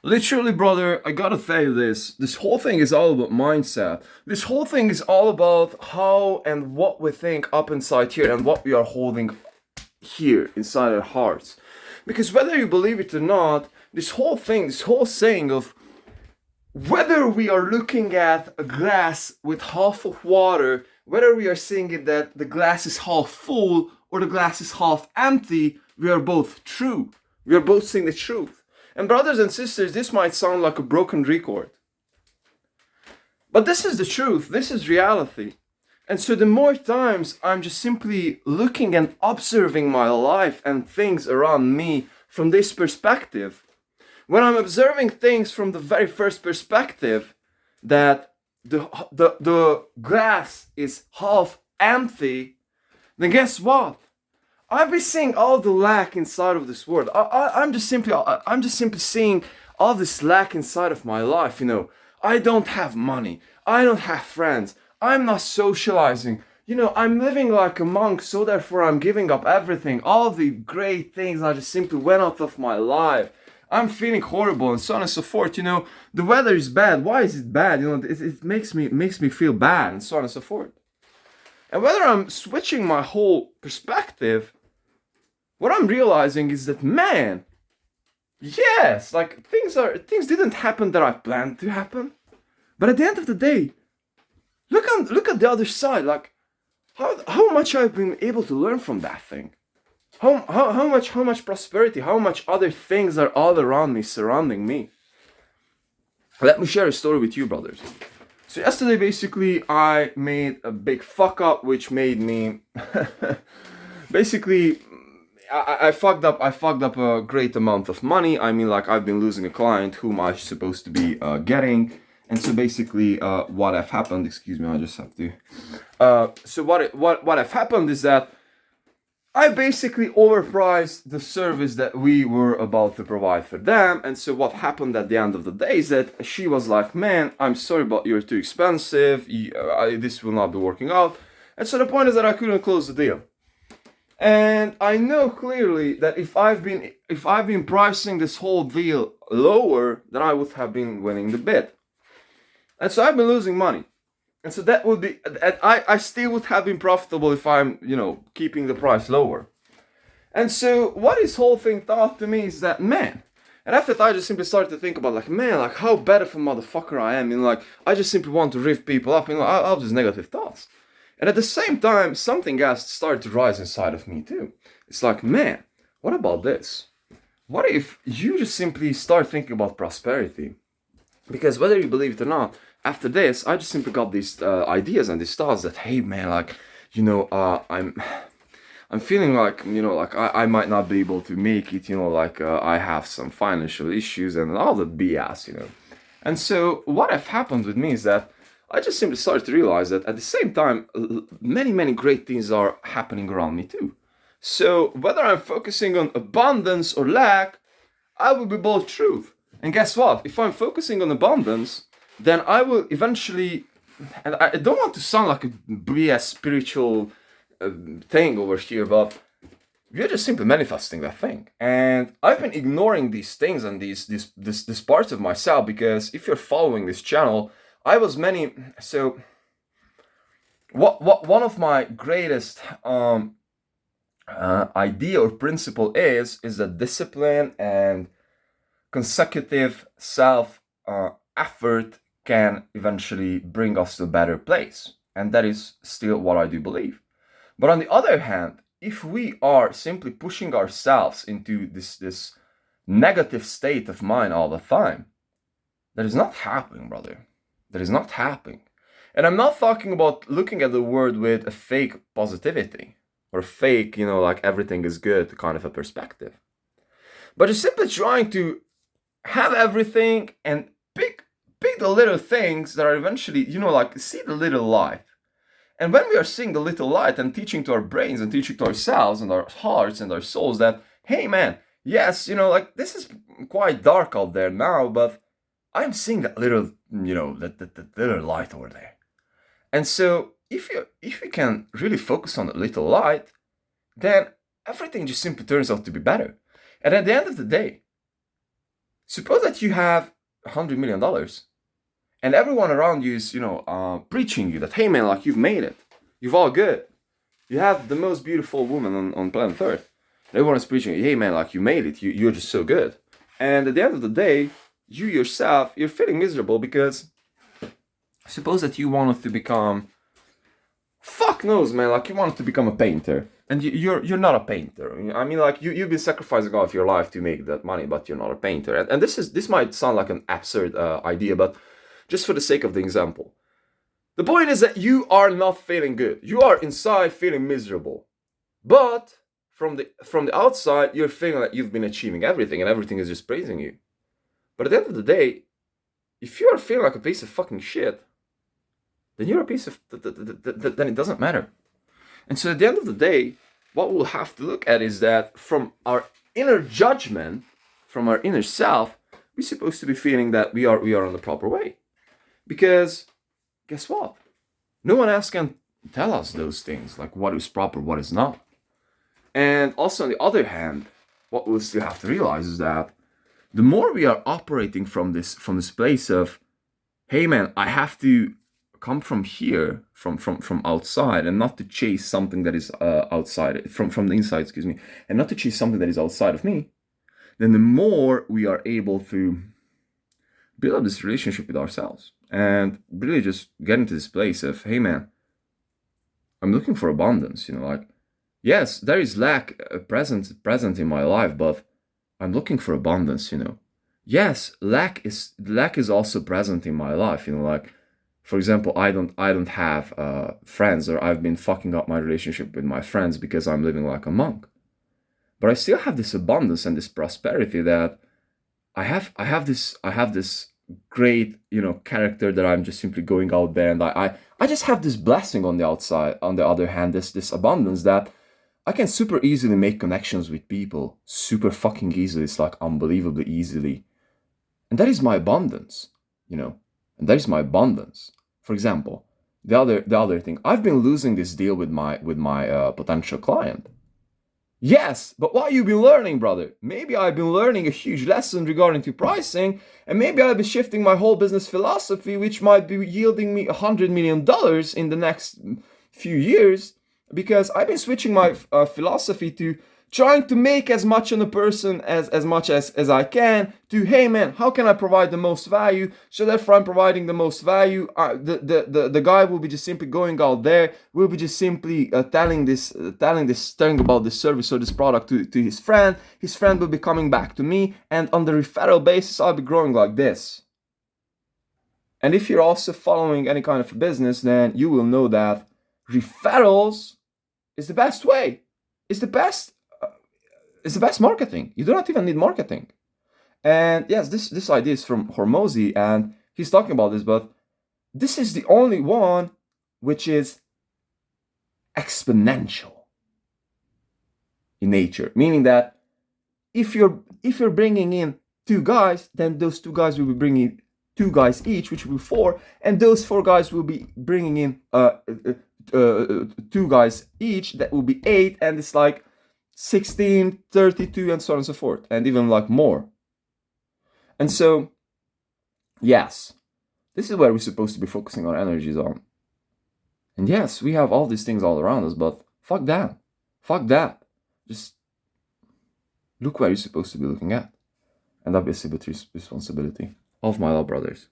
Literally, brother, I gotta tell you this. This whole thing is all about mindset. This whole thing is all about how and what we think up inside here and what we are holding here inside our hearts. Because whether you believe it or not, this whole thing, this whole saying of whether we are looking at a glass with half of water, whether we are seeing it that the glass is half full or the glass is half empty, we are both true. We are both saying the truth. And brothers and sisters, this might sound like a broken record, but this is the truth. This is reality. And so the more times I'm just simply looking and observing my life and things around me from this perspective, when I'm observing things from the very first perspective, that the glass is half empty, then guess what? I'll be seeing all the lack inside of this world. I'm just simply seeing all this lack inside of my life. I don't have money. I don't have friends. I'm not socializing. I'm living like a monk, so therefore I'm giving up everything. All the great things I just simply went out of my life. I'm feeling horrible and so on and so forth. The weather is bad. Why is it bad? It makes me feel bad and so on and so forth. And whether I'm switching my whole perspective, what I'm realizing is that, man, yes, like things didn't happen that I planned to happen. But at the end of the day, look at the other side. Like how much I've been able to learn from that thing. How much prosperity, how much other things are all around me, surrounding me. Let me share a story with you, brothers. So yesterday, basically, I made a big fuck up, which made me basically I fucked up. I fucked up a great amount of money. I mean, like, I've been losing a client whom I'm supposed to be getting, and so basically, what have happened? Excuse me, I just have to. So what have happened is that I basically overpriced the service that we were about to provide for them, and so what happened at the end of the day is that she was like, "Man, I'm sorry, but you're too expensive. This will not be working out." And so the point is that I couldn't close the deal. And I know clearly that if I've been pricing this whole deal lower, then I would have been winning the bid. And so I've been losing money. And so that would be I still would have been profitable if I'm, keeping the price lower. And so what this whole thing taught to me is that, man, and after that I just simply started to think about, like, man, like, how bad of a motherfucker I am. Like, I just simply want to riff people up, all these negative thoughts. And at the same time, something else started to rise inside of me too. It's like, man, what about this? What if you just simply start thinking about prosperity? Because whether you believe it or not, after this, I just simply got these ideas and these thoughts that, hey, man, like, I'm feeling like, like I might not be able to make it, like I have some financial issues and all the BS. And so what have happened with me is that I just simply started to realize that at the same time, many, many great things are happening around me too. So whether I'm focusing on abundance or lack, I will be both truth. And guess what? If I'm focusing on abundance, then I will eventually, and I don't want to sound like a BS spiritual thing over here, but we're just simply manifesting that thing. And I've been ignoring these things and these parts of myself, because if you're following this channel, I was many. So what one of my greatest idea or principle is that discipline and consecutive self effort can eventually bring us to a better place, and that is still what I do believe. But on the other hand, if we are simply pushing ourselves into this negative state of mind all the time, that is not happening, brother. That is not happening. And I'm not talking about looking at the world with a fake positivity or fake, like everything is good kind of a perspective. But just simply trying to have everything and pick the little things that are eventually, like, see the little light. And when we are seeing the little light and teaching to our brains and teaching to ourselves and our hearts and our souls that, hey man, yes, like, this is quite dark out there now, but I'm seeing that little, that little light over there. And so if you can really focus on the little light, then everything just simply turns out to be better. And at the end of the day, Suppose that you have $100 million, and everyone around you is, preaching you that, hey man, like you've made it, you've all good, you have the most beautiful woman on planet Earth. And everyone is preaching, hey man, like you made it, you're just so good. And at the end of the day, you yourself, you're feeling miserable because suppose that you wanted to become, fuck knows, man, like you wanted to become a painter, and you're not a painter. I mean, like you've been sacrificing all of your life to make that money, but you're not a painter. And this might sound like an absurd idea, but just for the sake of the example, the point is that you are not feeling good. You are inside feeling miserable, but from the outside, you're feeling like you've been achieving everything, and everything is just praising you. But at the end of the day, if you are feeling like a piece of fucking shit, then you're a piece of, then it doesn't matter. And so at the end of the day, what we'll have to look at is that from our inner judgment, from our inner self, we're supposed to be feeling that we are on the proper way. Because guess what? No one else can tell us those things, like what is proper, what is not. And also on the other hand, what we'll still have to realize is that the more we are operating from this place of, hey man, I have to come from here, from outside, and not to chase something that is outside, from the inside, excuse me, and not to chase something that is outside of me, then the more we are able to build up this relationship with ourselves and really just get into this place of, hey man, I'm looking for abundance, like, yes, there is lack present in my life, but I'm looking for abundance, Yes, lack is also present in my life, like, for example, I don't have friends, or I've been fucking up my relationship with my friends because I'm living like a monk. But I still have this abundance and this prosperity that I have this great, character that I'm just simply going out there, and I just have this blessing on the outside. On the other hand, this abundance that I can super easily make connections with people, super fucking easily. It's like unbelievably easily. And that is my abundance, and that is my abundance. For example, the other thing, I've been losing this deal with my potential client. Yes, but what you've been learning, brother? Maybe I've been learning a huge lesson regarding to pricing, and maybe I'll be shifting my whole business philosophy, which might be yielding me $100 million in the next few years, because I've been switching my philosophy to trying to make as much on a person as much as I can, to, hey man, how can I provide the most value? So therefore I'm providing the most value. The guy will be just simply going out there, will be just simply telling about this service or this product to his friend. His friend will be coming back to me, and on the referral basis, I'll be growing like this. And if you're also following any kind of a business, then you will know that referrals is the best way. It's the best marketing. You do not even need marketing. And yes, this idea is from Hormozi, and he's talking about this, but this is the only one which is exponential in nature, meaning that if you're bringing in 2 guys, then those 2 guys will be bringing 2 guys each, which will be 4, and those 4 guys will be bringing in 2 guys each, that will be 8, and it's like 16, 32, and so on and so forth, and even like more. And so, yes, this is where we're supposed to be focusing our energies on. And yes, we have all these things all around us, but fuck that. Fuck that. Just look where you're supposed to be looking at. And obviously with responsibility. All of my love, brothers.